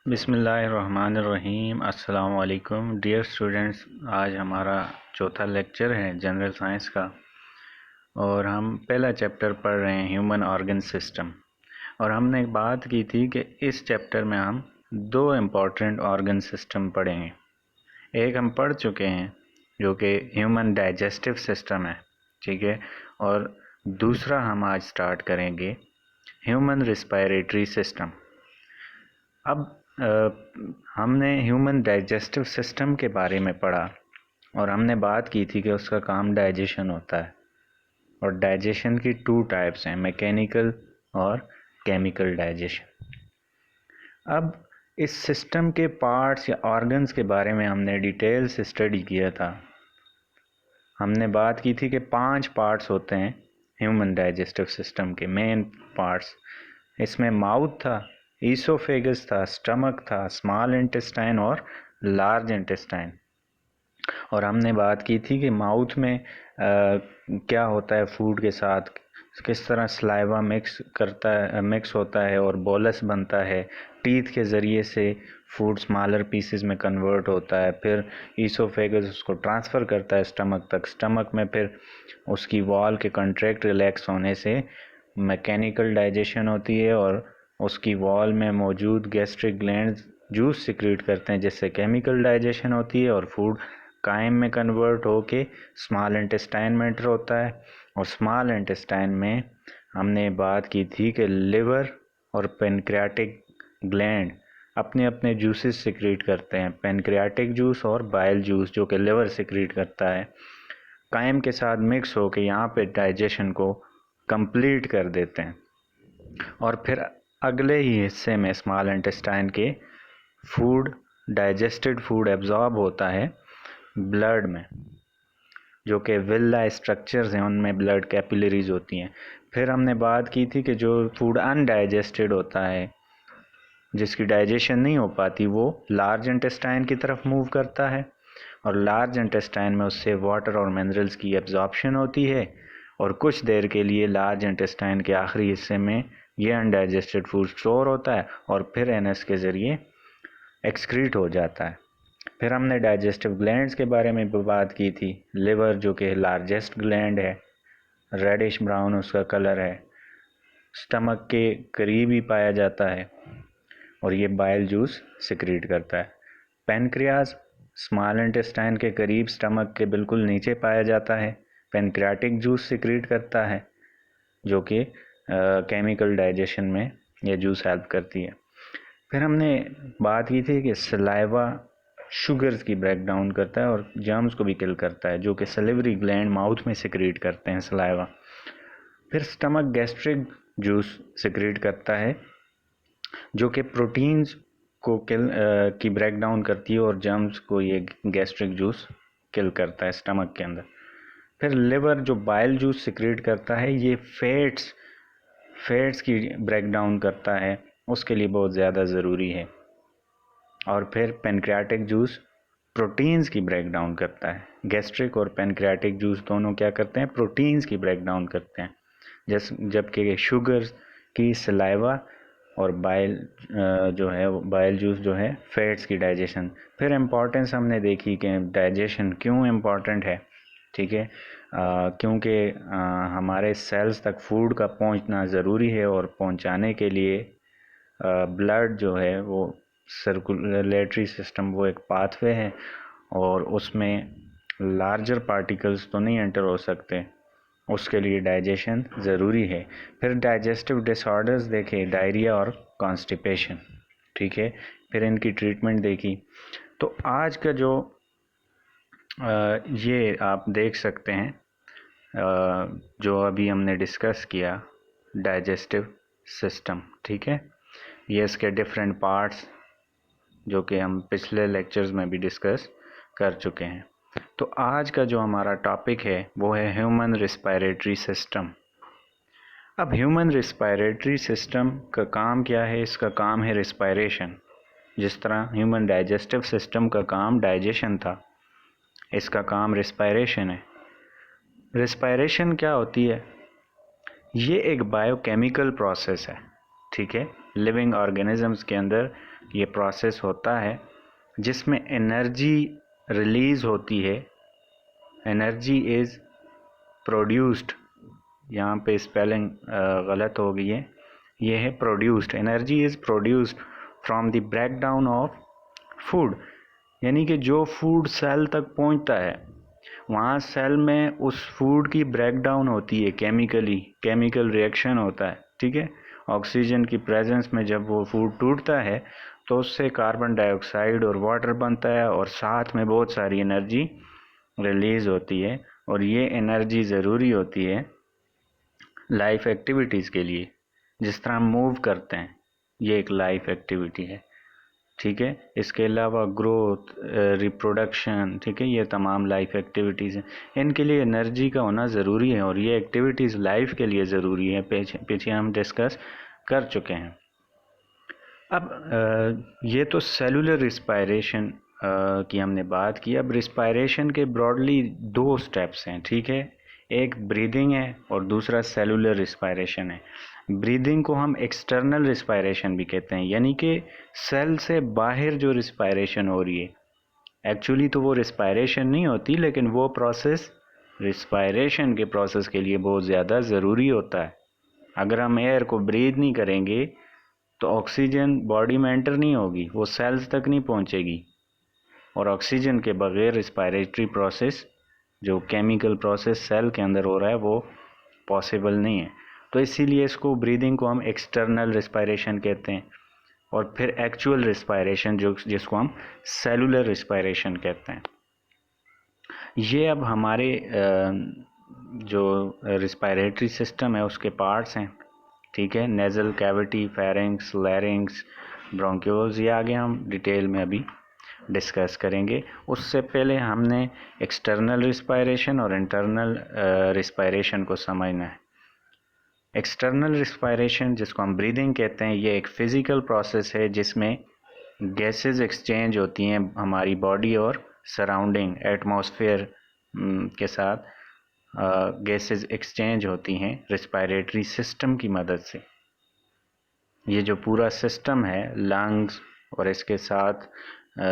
बिस्मिल्लाहिर्रहमानिर्रहीम। अस्सलाम वालेकुम डियर स्टूडेंट्स। आज हमारा चौथा लेक्चर है जनरल साइंस का और हम पहला चैप्टर पढ़ रहे हैं ह्यूमन ऑर्गन सिस्टम। और हमने बात की थी कि इस चैप्टर में हम दो इम्पॉर्टेंट ऑर्गन सिस्टम पढ़ेंगे। एक हम पढ़ चुके हैं जो कि ह्यूमन डाइजेस्टिव सिस्टम है, ठीक है। और दूसरा हम आज स्टार्ट करेंगे ह्यूमन रिस्पायरेटरी सिस्टम। अब हमने ह्यूमन डाइजेस्टिव सिस्टम के बारे में पढ़ा और हमने बात की थी कि उसका काम डाइजेशन होता है और डाइजेशन की टू टाइप्स हैं, मैकेनिकल और केमिकल डाइजेशन। अब इस सिस्टम के पार्ट्स या ऑर्गन्स के बारे में हमने डिटेल से स्टडी किया था। हमने बात की थी कि 5 पार्ट्स होते हैं ह्यूमन डाइजेस्टिव सिस्टम के, मेन पार्ट्स। इसमें माउथ था, ईसोफेगस था, स्टमक था, स्मॉल इंटेस्टाइन और लार्ज इंटेस्टाइन। और हमने बात की थी कि माउथ में क्या होता है फूड के साथ, किस तरह सलाइवा मिक्स होता है और बोलस बनता है। टीथ के ज़रिए से फूड स्मॉलर पीसेस में कन्वर्ट होता है, फिर ईसोफेगस उसको ट्रांसफ़र करता है स्टमक तक। स्टमक में फिर उसकी वॉल के कंट्रैक्ट रिलैक्स होने से मैकेनिकल डाइजेशन होती है और उसकी वॉल में मौजूद गैस्ट्रिक ग्लैंड्स जूस सिक्रीट करते हैं, जिससे केमिकल डाइजेशन होती है और फूड काइम में कन्वर्ट होके स्मॉल इंटेस्टाइन में एंटर होता है। और स्मॉल इंटेस्टाइन में हमने बात की थी कि लिवर और पेनक्रियाटिक ग्लैंड अपने अपने जूसेस सिक्रीट करते हैं, पेनक्रियाटिक जूस और बाइल जूस जो कि लिवर सिक्रीट करता है, काइम के साथ मिक्स होके यहाँ पे डाइजेशन को कंप्लीट कर देते हैं। और फिर अगले ही हिस्से में स्मॉल इंटेस्टाइन के फूड, डाइजेस्टेड फूड एब्जॉर्ब होता है ब्लड में, जो कि विल्ला स्ट्रक्चर्स हैं, उनमें ब्लड कैपिलरीज होती हैं। फिर हमने बात की थी कि जो फूड अनडाइजेस्टेड होता है, जिसकी डाइजेशन नहीं हो पाती, वो लार्ज इंटेस्टाइन की तरफ मूव करता है और लार्ज इंटेस्टाइन में उससे वाटर और मिनरल्स की एब्जॉर्प्शन होती है और कुछ देर के लिए लार्ज इंटेस्टाइन के आखिरी हिस्से में ये अनडाइजेस्टेड फूड स्टोर होता है और फिर एनएस के ज़रिए एक्सक्रीट हो जाता है। फिर हमने डाइजेस्टिव ग्लैंड्स के बारे में भी बात की थी। लिवर जो कि लार्जेस्ट ग्लैंड है, रेडिश ब्राउन उसका कलर है, स्टमक के करीब ही पाया जाता है और ये बाइल जूस सिक्रीट करता है। पेनक्रियाज स्मॉल इंटेस्टाइन के करीब, स्टमक के बिल्कुल नीचे पाया जाता है, पेनक्रियाटिक जूस सिक्रीट करता है जो कि केमिकल डाइजेशन में ये जूस हेल्प करती है। फिर हमने बात की थी कि सलाइवा शुगर्स की ब्रेक डाउन करता है और जर्म्स को भी किल करता है, जो कि सलिवरी ग्लैंड माउथ में सिक्रीट करते हैं सलाइवा। फिर स्टमक गैस्ट्रिक जूस सिक्रीट करता है जो कि प्रोटीन्स को की ब्रेक डाउन करती है और जर्म्स को ये गैस्ट्रिक जूस किल करता है स्टमक के अंदर। फिर लिवर जो बाइल जूस सिक्रीट करता है, ये फैट्स की ब्रेक डाउन करता है, उसके लिए बहुत ज़्यादा ज़रूरी है। और फिर पेनक्रियाटिक जूस प्रोटीन्स की ब्रेक डाउन करता है। गैस्ट्रिक और पेनक्रियाटिक जूस दोनों क्या करते हैं, प्रोटीन्स की ब्रेक डाउन करते हैं, जबकि शुगर की सलाइवा और बाइल जो है बाइल जूस जो है फैट्स की डाइजेशन। फिर इम्पॉर्टेंस हमने देखी कि डाइजेशन क्यों इम्पॉर्टेंट है, ठीक है। क्योंकि हमारे सेल्स तक फूड का पहुंचना ज़रूरी है और पहुंचाने के लिए ब्लड जो है वो सर्कुलेटरी सिस्टम, वो एक पाथवे है और उसमें लार्जर पार्टिकल्स तो नहीं एंटर हो सकते, उसके लिए डाइजेशन ज़रूरी है। फिर डाइजेस्टिव डिसऑर्डर्स देखे, डायरिया और कॉन्स्टिपेशन, ठीक है। फिर इनकी ट्रीटमेंट देखी। तो आज का जो ये आप देख सकते हैं जो अभी हमने डिस्कस किया डाइजेस्टिव सिस्टम, ठीक है। ये इसके डिफरेंट पार्ट्स जो कि हम पिछले लेक्चर्स में भी डिस्कस कर चुके हैं। तो आज का जो हमारा टॉपिक है वो है ह्यूमन रिस्पायरेटरी सिस्टम। अब ह्यूमन रिस्पायरेटरी सिस्टम का काम क्या है? इसका काम है रिस्पायरेशन। जिस तरह ह्यूमन डाइजेस्टिव सिस्टम का काम डाइजेशन था, इसका काम रिस्पायरेशन है। रिस्पायरेशन क्या होती है? ये एक बायोकेमिकल प्रोसेस है, ठीक है। लिविंग ऑर्गेनिजम्स के अंदर ये प्रोसेस होता है जिसमें एनर्जी रिलीज़ होती है। एनर्जी इज़ प्रोड्यूस्ड, यहाँ पे स्पेलिंग गलत हो गई है, ये है produced. Energy is produced from the break down of food, यानी कि जो फूड सेल तक पहुंचता है वहाँ सेल में उस फूड की ब्रेक डाउन होती है, केमिकल रिएक्शन होता है, ठीक है। ऑक्सीजन की प्रेजेंस में जब वो फूड टूटता है तो उससे कार्बन डाइऑक्साइड और वाटर बनता है और साथ में बहुत सारी एनर्जी रिलीज़ होती है। और ये एनर्जी ज़रूरी होती है लाइफ एक्टिविटीज़ के लिए। जिस तरह हम मूव करते हैं, ये एक लाइफ एक्टिविटी है, ठीक है। इसके अलावा ग्रोथ, रिप्रोडक्शन, ठीक है, ये तमाम लाइफ एक्टिविटीज़ हैं। इनके लिए एनर्जी का होना ज़रूरी है और ये एक्टिविटीज़ लाइफ के लिए ज़रूरी है, पीछे हम डिस्कस कर चुके हैं। अब ये तो सेलुलर रिस्पायरेशन की हमने बात की। अब रिस्पायरेशन के ब्रॉडली दो स्टेप्स हैं, ठीक है। एक ब्रीदिंग है और दूसरा सेलुलर रिस्पायरेशन है। ब्रीदिंग को हम एक्सटर्नल रिस्पायरेशन भी कहते हैं, यानी कि सेल से बाहर जो रिस्पायरेशन हो रही है। एक्चुअली तो वो रिस्पायरेशन नहीं होती, लेकिन वो प्रोसेस रिस्पायरेशन के प्रोसेस के लिए बहुत ज़्यादा ज़रूरी होता है। अगर हम एयर को ब्रीद नहीं करेंगे तो ऑक्सीजन बॉडी में एंटर नहीं होगी, वो सेल्स तक नहीं पहुंचेगी, और ऑक्सीजन के बगैर रिस्पायरेटरी प्रोसेस, जो केमिकल प्रोसेस सेल के अंदर हो रहा है, वो पॉसिबल नहीं है। तो इसीलिए इसको ब्रीदिंग को हम एक्सटर्नल रिस्पायरेशन कहते हैं, और फिर एक्चुअल रिस्पायरेशन जिसको हम सेलुलर रिस्पायरेशन कहते हैं। ये अब हमारे जो रिस्पायरेटरी सिस्टम है उसके पार्ट्स हैं, ठीक है। Nasal cavity, pharynx, larynx, bronchioles, ये आगे हम डिटेल में अभी डिस्कस करेंगे। उससे पहले हमने एक्सटर्नल रिस्पायरेशन और इंटरनल रिस्पायरेशन को समझना है। एक्सटर्नल रिस्पायरेशन, जिसको हम ब्रीदिंग कहते हैं, ये एक फ़िज़िकल प्रोसेस है जिसमें गैसेस एक्सचेंज होती हैं हमारी बॉडी और सराउंडिंग एटमॉस्फेयर के साथ। गैसेस एक्सचेंज होती हैं रिस्पायरेटरी सिस्टम की मदद से। ये जो पूरा सिस्टम है, लंग्स और इसके साथ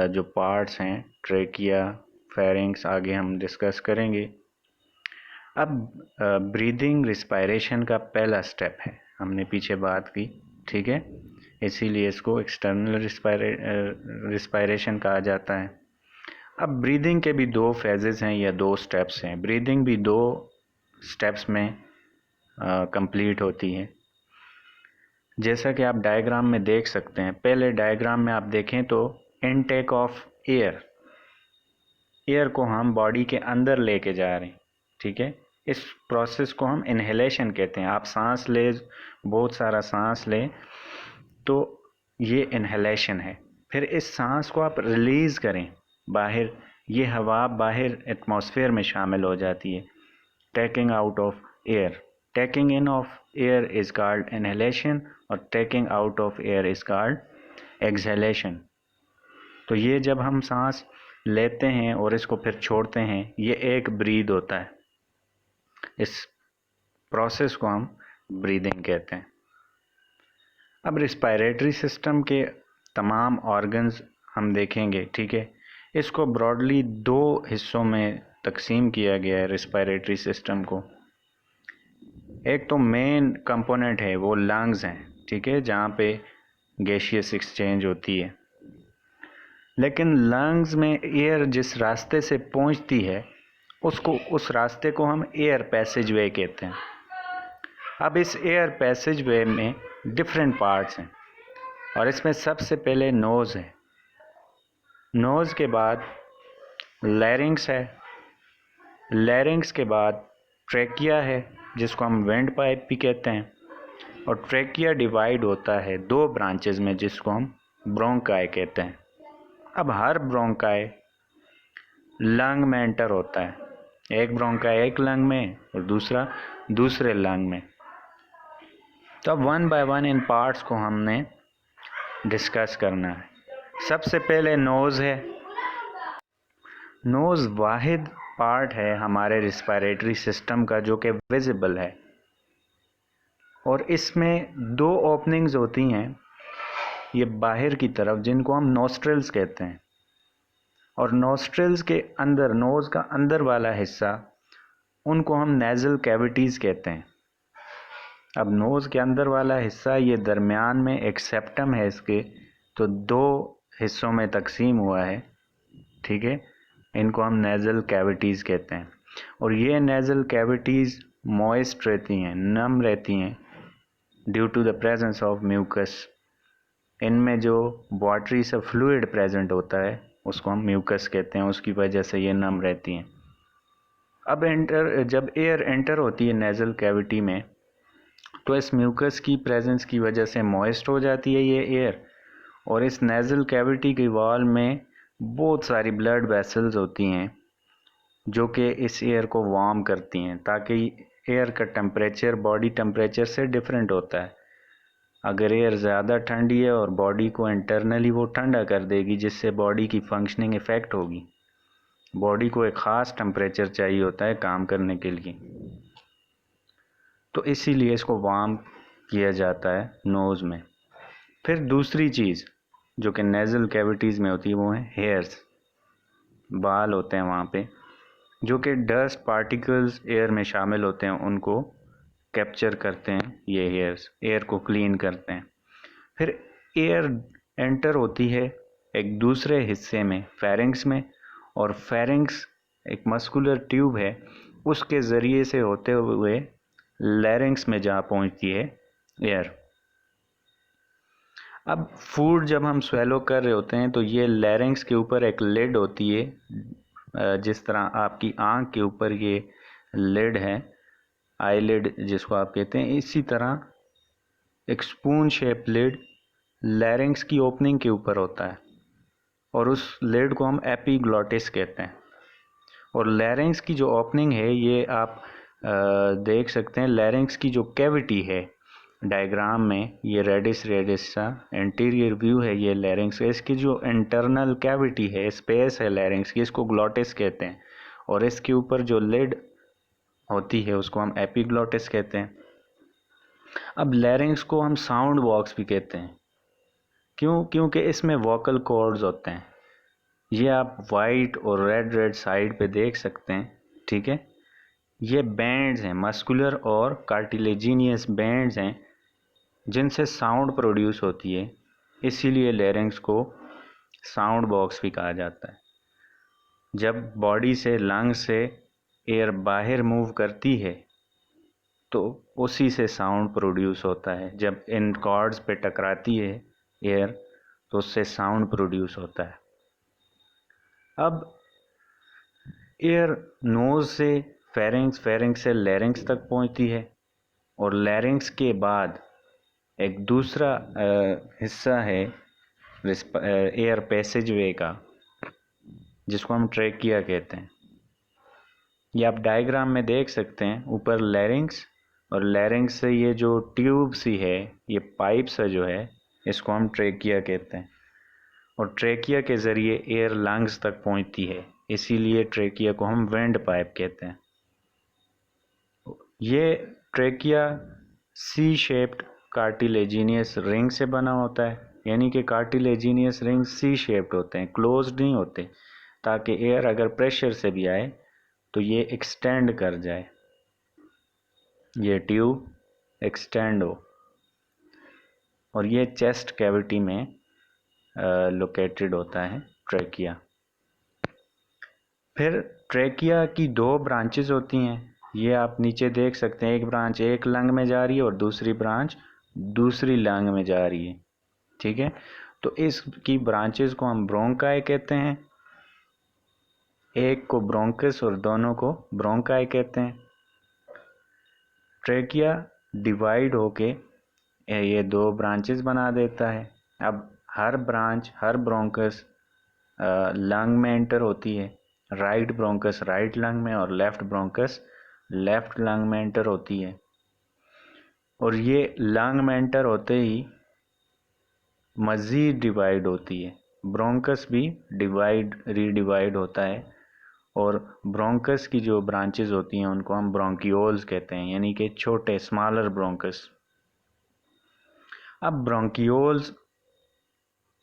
जो पार्ट्स हैं, ट्रेकिया, फेरिंक्स, आगे हम डिस्कस करेंगे। अब ब्रीदिंग रिस्पायरेशन का पहला स्टेप है, हमने पीछे बात की, ठीक है। इसीलिए इसको एक्सटर्नल रिस्पायरेशन कहा जाता है। अब ब्रीदिंग के भी दो फेजेस हैं या दो स्टेप्स हैं। ब्रीदिंग भी दो स्टेप्स में कंप्लीट होती है, जैसा कि आप डायग्राम में देख सकते हैं। पहले डायग्राम में आप देखें तो इनटेक ऑफ एयर को हम बॉडी के अंदर लेके जा रहे हैं, ठीक है। इस प्रोसेस को हम इनहेलेशन कहते हैं। आप सांस ले, बहुत सारा सांस लें तो ये इनहेलेशन है। फिर इस सांस को आप रिलीज़ करें बाहर, ये हवा बाहर एटमॉस्फेयर में शामिल हो जाती है, taking out of air. Taking in of air is called inhalation और taking out of air is called exhalation. तो ये जब हम सांस लेते हैं और इसको फिर छोड़ते हैं, ये एक ब्रीद होता है। इस प्रोसेस को हम ब्रीदिंग कहते हैं। अब रिस्पायरेटरी सिस्टम के तमाम ऑर्गन्स हम देखेंगे, ठीक है। इसको ब्रॉडली दो हिस्सों में तकसीम किया गया है रिस्पायरेटरी सिस्टम को। एक तो मेन कंपोनेंट है वो लंग्स हैं, ठीक है, जहाँ पे गैसियस एक्सचेंज होती है। लेकिन लंग्स में एयर जिस रास्ते से पहुँचती है उस रास्ते को हम एयर पैसेज वे कहते हैं। अब इस एयर पैसेज वे में डिफरेंट पार्ट्स हैं और इसमें सबसे पहले नोज़ है। नोज़ के बाद लैरिंग्स है। लैरिंग्स के बाद ट्रेकिया है, जिसको हम वेंट पाइप भी कहते हैं। और ट्रेकिया डिवाइड होता है दो ब्रांचेस में, जिसको हम ब्रोंकाई कहते हैं। अब हर ब्रोंकाई लंग में एंटर होता है। एक ब्रोंकाई एक लंग में और दूसरा दूसरे लंग में। तो अब one by one in parts को हमने डिस्कस करना है। सबसे पहले नोज़ है। नोज़ वाहिद पार्ट है हमारे रिस्पायरेटरी सिस्टम का जो कि विजिबल है, और इसमें दो ओपनिंग्स होती हैं। ये बाहर की तरफ, जिनको हम नोस्ट्रल्स कहते हैं, और नोस्ट्रल्स के अंदर, नोज का अंदर वाला हिस्सा, उनको हम नेजल कैविटीज़ कहते हैं। अब नोज़ के अंदर वाला हिस्सा, ये दरमियान में एक सेप्टम है इसके, तो दो हिस्सों में तकसीम हुआ है, ठीक है। इनको हम नेज़ल कैविटीज़ कहते हैं। और ये नेज़ल कैविटीज़ मॉइस्ट रहती हैं, नम रहती हैं, due to the presence of mucus. इनमें जो वाटरी सा फ्लूइड प्रेजेंट होता है उसको हम म्यूकस कहते हैं, उसकी वजह से ये नम रहती हैं। अब जब एयर एंटर होती है नेज़ल कैविटी में, तो इस म्यूकस की प्रेजेंस की वजह से मॉइस्ट हो जाती है ये एयर, और इस नेज़ल कैविटी की वॉल में बहुत सारी ब्लड वेसल्स होती हैं जो कि इस एयर को वार्म करती हैं, ताकि एयर का टेम्परेचर बॉडी टेम्परेचर से डिफरेंट होता है। अगर एयर ज़्यादा ठंडी है और बॉडी को इंटरनली वो ठंडा कर देगी, जिससे बॉडी की फंक्शनिंग इफ़ेक्ट होगी। बॉडी को एक ख़ास टेम्परेचर चाहिए होता है काम करने के लिए, तो इसीलिए इसको वार्म किया जाता है नोज़ में। फिर दूसरी चीज़ जो कि नेज़ल कैविटीज़ में होती है वो है हेयर्स, बाल होते हैं वहाँ पे, जो कि डस्ट पार्टिकल्स एयर में शामिल होते हैं, उनको कैप्चर करते हैं ये हेयर्स, एयर को क्लीन करते हैं। फिर एयर एंटर होती है एक दूसरे हिस्से में, फेरिंग्स में, और फेरिंग्स एक मस्कुलर ट्यूब है, उसके ज़रिए से होते हुए लैरिंग्स में जा पहुंचती है एयर। अब फूड जब हम स्वेलो कर रहे होते हैं तो ये लैरिंग्स के ऊपर एक लिड होती है, जिस तरह आपकी आँख के ऊपर ये लिड है, आई लिड जिसको आप कहते हैं, इसी तरह एक स्पून शेप लिड लैरिंग्स की ओपनिंग के ऊपर होता है, और उस लिड को हम एपिग्लॉटिस कहते हैं। और लैरिंग्स की जो ओपनिंग है, ये आप देख सकते हैं, लैरिंग्स की जो कैविटी है डायग्राम में, ये रेडिश सा इंटीरियर व्यू है ये लैरिंग्स का। इसकी जो इंटरनल कैविटी है, स्पेस है लैरिंग्स की, इसको ग्लॉटिस कहते हैं, और इसके ऊपर जो लिड होती है उसको हम एपिग्लॉटिस कहते हैं। अब लैरिंग्स को हम साउंड बॉक्स भी कहते हैं, क्योंकि इसमें वोकल कॉर्ड्स होते हैं। ये आप वाइट और रेड साइड पे देख सकते हैं, ठीक है। ये बैंड्स हैं, मस्कुलर और कार्टिलेजिनियस बैंड्स हैं, जिनसे साउंड प्रोड्यूस होती है, इसीलिए लैरिंग्स को साउंड बॉक्स भी कहा जाता है। जब बॉडी से, लंग से एयर बाहर मूव करती है तो उसी से साउंड प्रोड्यूस होता है। जब इन कॉर्ड्स पे टकराती है एयर तो उससे साउंड प्रोड्यूस होता है। अब एयर नोज से फेरिंग्स, फेरिंग्स से लैरिंग्स तक पहुंचती है, और लैरिंग्स के बाद एक दूसरा हिस्सा है एयर पैसेज वे का, जिसको हम ट्रेकिया कहते हैं। ये आप डायग्राम में देख सकते हैं, ऊपर लैरिंग्स, और लैरिंग्स से ये जो ट्यूब सी है, ये पाइप सा जो है, इसको हम ट्रेकिया कहते हैं। और ट्रेकिया के ज़रिए एयर लंग्स तक पहुंचती है, इसीलिए ट्रेकिया को हम विंड पाइप कहते हैं। ये trachea C shaped cartilaginous ring से बना होता है, यानी कि कार्टिलेजिनियस रिंग सी शेप्ड होते हैं, क्लोज्ड नहीं होते, ताकि एयर अगर प्रेशर से भी आए तो ये एक्सटेंड कर जाए, ये ट्यूब एक्सटेंड हो। और ये चेस्ट कैविटी में लोकेटेड होता है ट्रेकिया। फिर ट्रेकिया की दो ब्रांचेस होती हैं, ये आप नीचे देख सकते हैं। एक ब्रांच एक लंग में जा रही है और दूसरी ब्रांच दूसरी लंग में जा रही है, ठीक है। तो इसकी ब्रांचेस को हम ब्रोंकाई कहते हैं, एक को ब्रोंकस और दोनों को ब्रोंकाई कहते हैं। ट्रेकिया डिवाइड होके ये दो ब्रांचेस बना देता है। अब हर ब्रांच, हर ब्रोंकस लंग में एंटर होती है, राइट ब्रोंकस राइट लंग में और लेफ्ट ब्रोंकस लेफ्ट लंग में एंटर होती है। और ये लंग में एंटर होते ही मज़ीद डिवाइड होती है, ब्रोंकस भी रीडिवाइड होता है, और ब्रोंकस की जो ब्रांचेस होती हैं उनको हम ब्रोंकियोल्स कहते हैं, यानी कि छोटे, स्मॉलर ब्रोंकस। अब ब्रोंकियोल्स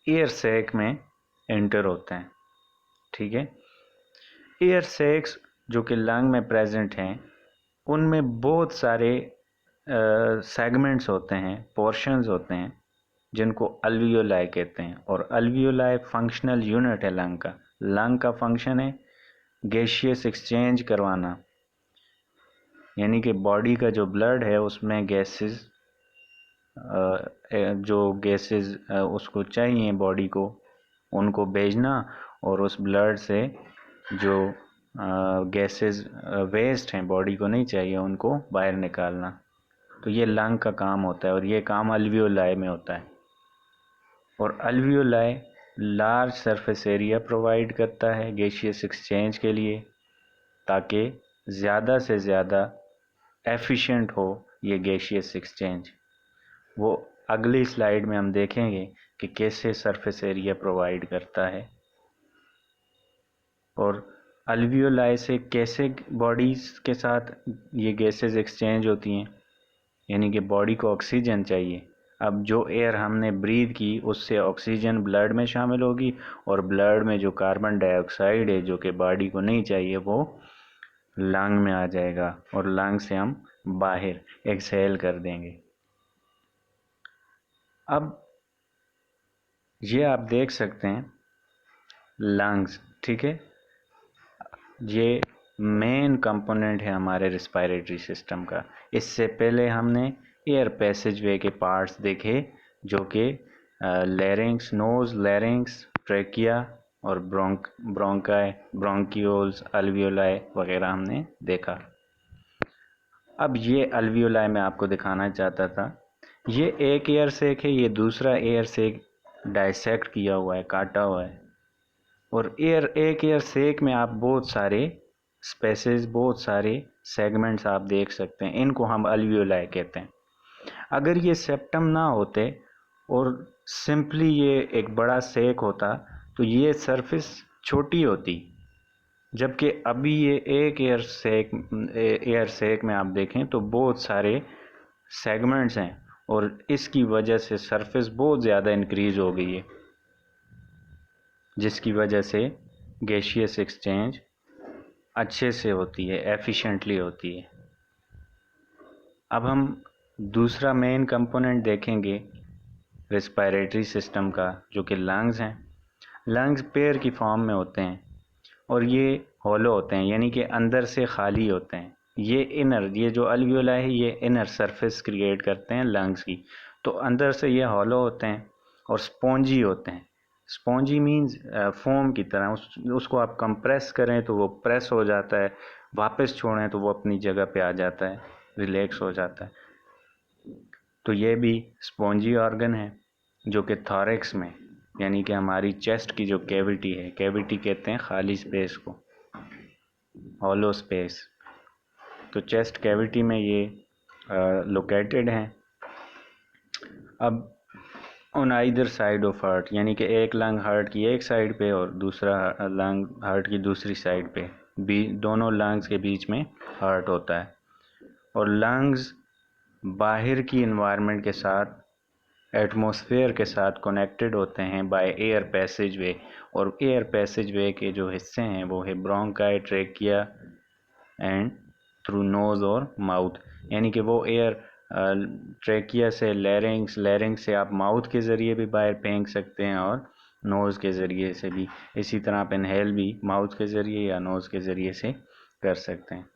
एयर सैक में एंटर होते हैं। ठीक है, एयर सैक्स जो कि लंग में प्रेजेंट हैं, उनमें बहुत सारे सेगमेंट्स होते हैं, पोर्शंस होते हैं, जिनको अल्वियोलाई कहते हैं। और अल्वियोलाई फंक्शनल यूनिट है लंग का। लंग का फंक्शन है गैसियस एक्सचेंज करवाना, यानी कि बॉडी का जो ब्लड है उसमें गैसेस, जो गैसेस उसको चाहिए बॉडी को, उनको भेजना, और उस ब्लड से जो गैसेस वेस्ट हैं, बॉडी को नहीं चाहिए, उनको बाहर निकालना। तो ये लंग का काम होता है और ये काम अल्वियोलाई में होता है। और alveoli large surface area provide करता है गैसियस एक्सचेंज के लिए, ताकि ज़्यादा से ज़्यादा एफिशिएंट हो ये गैसियस एक्सचेंज। वो अगली स्लाइड में हम देखेंगे कि कैसे सरफेस एरिया प्रोवाइड करता है और अल्वियोलाई से कैसे बॉडीज के साथ ये गैसेस एक्सचेंज होती हैं। यानी कि बॉडी को ऑक्सीजन चाहिए, अब जो एयर हमने ब्रीथ की उससे ऑक्सीजन ब्लड में शामिल होगी, और ब्लड में जो कार्बन डाइऑक्साइड है जो कि बॉडी को नहीं चाहिए वो लंग में आ जाएगा, और लंग से हम बाहर एक्सहेल कर देंगे। अब ये आप देख सकते हैं लंग्स, ठीक है, ये मेन कंपोनेंट है हमारे रिस्पायरेटरी सिस्टम का। इससे पहले हमने एयर पैसेजवे के पार्ट्स देखे, जो कि लैरिंक्स, नोज, लैरिंक्स, ट्रेकिया और ब्रोंकाई, ब्रोंकियोल्स, अल्वियोलाई वगैरह हमने देखा। अब ये अल्वियोलाई मैं आपको दिखाना चाहता था। ये एक एयर सैक है, ये दूसरा एयर सैक डाइसेक्ट किया हुआ है, काटा हुआ है। और एक एयर सैक में आप बहुत सारे स्पेसेस, बहुत सारे सेगमेंट्स आप देख सकते हैं, इनको हम अल्वियोलाई कहते हैं। अगर ये सेप्टम ना होते और सिंपली ये एक बड़ा सैक होता तो ये सरफेस छोटी होती, जबकि अभी ये एक एयर सैक में आप देखें तो बहुत सारे सेगमेंट्स हैं, और इसकी वजह से सरफेस बहुत ज़्यादा इंक्रीज हो गई है, जिसकी वजह से गैसियस एक्सचेंज अच्छे से होती है, एफिशिएंटली होती है। अब हम दूसरा मेन कंपोनेंट देखेंगे रेस्पिरेटरी सिस्टम का, जो कि लंग्स हैं। लंग्स पेयर की फॉर्म में होते हैं और ये हॉलो होते हैं, यानी कि अंदर से खाली होते हैं। ये जो अल्वियोलाई है, ये इनर सरफेस क्रिएट करते हैं लंग्स की, तो अंदर से ये हॉलो होते हैं और स्पॉन्जी होते हैं। स्पॉन्जी मीन्स फोम की तरह, उसको आप कंप्रेस करें तो वो प्रेस हो जाता है, वापस छोड़ें तो वो अपनी जगह पे आ जाता है, रिलैक्स हो जाता है। तो ये भी स्पॉन्जी ऑर्गन है, जो कि थॉरैक्स में, यानी कि हमारी चेस्ट की जो कैविटी है, कैविटी कहते हैं खाली स्पेस को, हॉलो स्पेस, तो चेस्ट कैविटी में ये लोकेटेड हैं। अब on either side of heart, यानी कि एक लंग हार्ट की एक साइड पे और दूसरा लंग हार्ट की दूसरी साइड पे, दोनों लंग्स के बीच में हार्ट होता है। और लंग्स बाहर की इन्वायरमेंट के साथ, एटमॉस्फेयर के साथ कनेक्टेड होते हैं बाय एयर पैसेजवे, और एयर पैसेजवे के जो हिस्से हैं वो है bronchi, trachea and through nose और माउथ, यानी कि वो एयर ट्रेकिया से लैरिंग्स, लैरिंग्स से आप माउथ के ज़रिए भी बाहर फेंक सकते हैं और नोज़ के ज़रिए से भी। इसी तरह आप इनहेल भी माउथ के ज़रिए या नोज़ के ज़रिए से कर सकते हैं।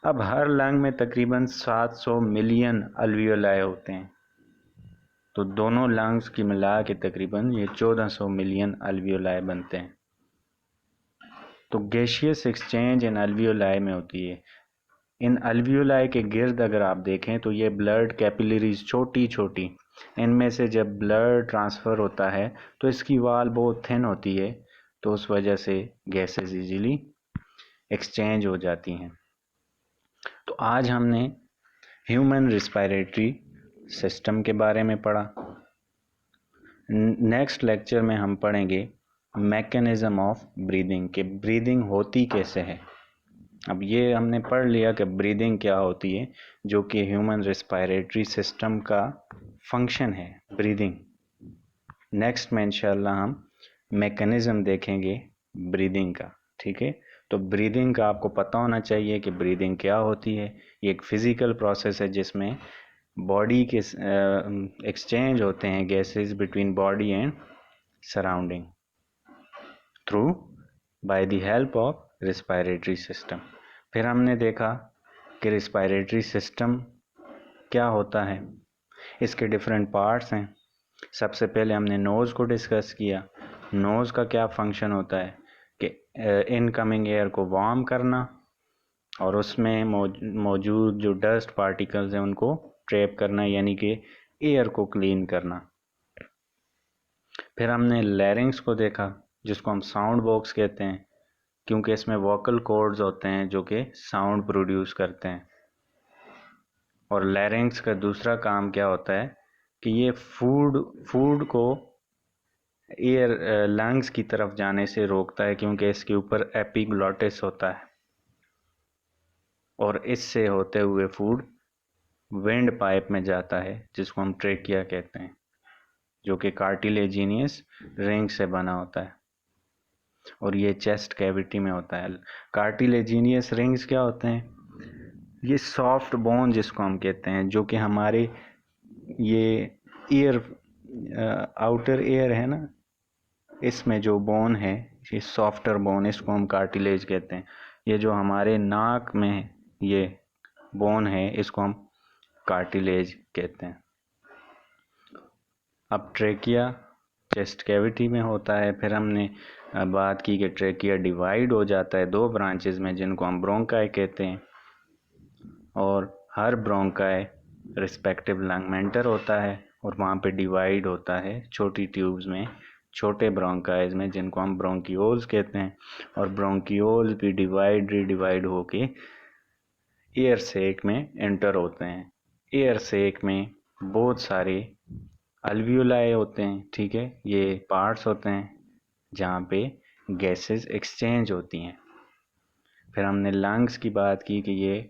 अब हर लंग में तकरीबन 700 मिलियन अल्वियोलाई होते हैं, तो दोनों लंग्स की मिला के तकरीबन ये 1400 मिलियन अल्वियोलाई बनते हैं। तो गैसियस एक्सचेंज इन अल्वियोलाई में होती है। इन अल्वियोलाई के गिर्द अगर आप देखें तो ये ब्लड कैपिलरीज छोटी छोटी, इनमें से जब ब्लड ट्रांसफ़र होता है तो इसकी वाल बहुत थिन होती है, तो उस वजह से गैसेस इजीली एक्सचेंज हो जाती हैं। तो आज हमने ह्यूमन रिस्पायरेटरी सिस्टम के बारे में पढ़ा। नेक्स्ट लेक्चर में हम पढ़ेंगे मैकेनिज़्म ऑफ ब्रीदिंग, कि ब्रीदिंग होती कैसे है। अब ये हमने पढ़ लिया कि ब्रीदिंग क्या होती है, जो कि ह्यूमन रिस्पायरेटरी सिस्टम का फंक्शन है, ब्रीदिंग। नेक्स्ट में इंशाल्लाह हम मैकेनिज़्म देखेंगे ब्रीदिंग का, ठीक है। तो ब्रीदिंग का आपको पता होना चाहिए कि ब्रीदिंग क्या होती है। ये एक फ़िज़िकल प्रोसेस है जिसमें बॉडी के एक्सचेंज होते हैं gases between body and surrounding through by the help of respiratory system. फिर हमने देखा कि रिस्पायरेटरी सिस्टम क्या होता है, इसके डिफरेंट पार्ट्स हैं। सबसे पहले हमने नोज़ को डिस्कस किया। नोज़ का क्या फंक्शन होता है कि इनकमिंग एयर को वार्म करना और उसमें मौजूद जो डस्ट पार्टिकल्स हैं उनको ट्रैप करना, यानी कि एयर को क्लीन करना। फिर हमने लैरिंग्स को देखा जिसको हम साउंड बॉक्स कहते हैं, क्योंकि इसमें वोकल कॉर्ड्स होते हैं जो कि साउंड प्रोड्यूस करते हैं। और लैरिंग्स का दूसरा काम क्या होता है कि ये फूड को एयर लंग्स की तरफ जाने से रोकता है, क्योंकि इसके ऊपर एपिग्लॉटिस होता है और इससे होते हुए फूड विंड पाइप में जाता है जिसको हम ट्रेकिया कहते हैं, जो कि कार्टिलेजिनियस रिंग से बना होता है और ये चेस्ट कैविटी में होता है। कार्टिलेजिनियस रिंग्स क्या होते हैं? ये सॉफ्ट बोन जिसको हम कहते हैं, जो कि हमारे ये ईयर आउटर एयर है ना, इसमें जो बोन है ये सॉफ्टर बोन, इसको हम कार्टिलेज कहते हैं। ये जो हमारे नाक में ये बोन है इसको हम कार्टिलेज कहते हैं। अब ट्रेकिया चेस्ट कैविटी में होता है। फिर हमने बात की कि ट्रेकिया डिवाइड हो जाता है दो ब्रांचेस में जिनको हम ब्रोंकाई कहते हैं, और हर ब्रोंकाई रिस्पेक्टिव लंगमेंटर होता है और वहाँ पे डिवाइड होता है छोटी ट्यूब्स में, छोटे ब्रोंकाइज में जिनको हम ब्रोंकियोल्स कहते हैं। और ब्रोंकियोल्स भी डिवाइड होके एयर सैक में एंटर होते हैं। एयर सैक में बहुत सारे अल्वियोलाई होते हैं, ठीक है। ये पार्ट्स होते हैं जहाँ पे गैसेस एक्सचेंज होती हैं। फिर हमने लंग्स की बात की कि ये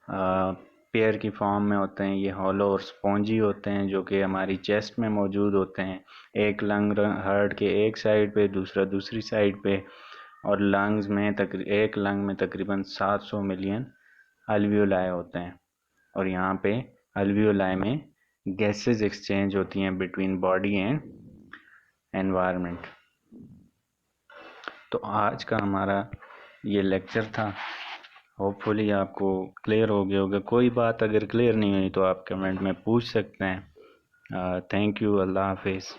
पेयर की फॉर्म में होते हैं। ये हॉलो और स्पॉन्जी होते हैं जो कि हमारी चेस्ट में मौजूद होते हैं। एक लंग हार्ट के एक साइड पे, दूसरा दूसरी साइड पे, और लंग्स में एक लंग में तकरीबन 700 मिलियन अल्वियोलाई होते हैं। और यहाँ पे अल्वियोलाई में गैसेस एक्सचेंज होती हैं बिटवीन बॉडी एंड एनवायरनमेंट। तो आज का हमारा ये लेक्चर था, होपफुली आपको क्लियर हो गया होगा। कोई बात अगर क्लियर नहीं हुई तो आप कमेंट में पूछ सकते हैं। Thank you. अल्लाह हाफिज़।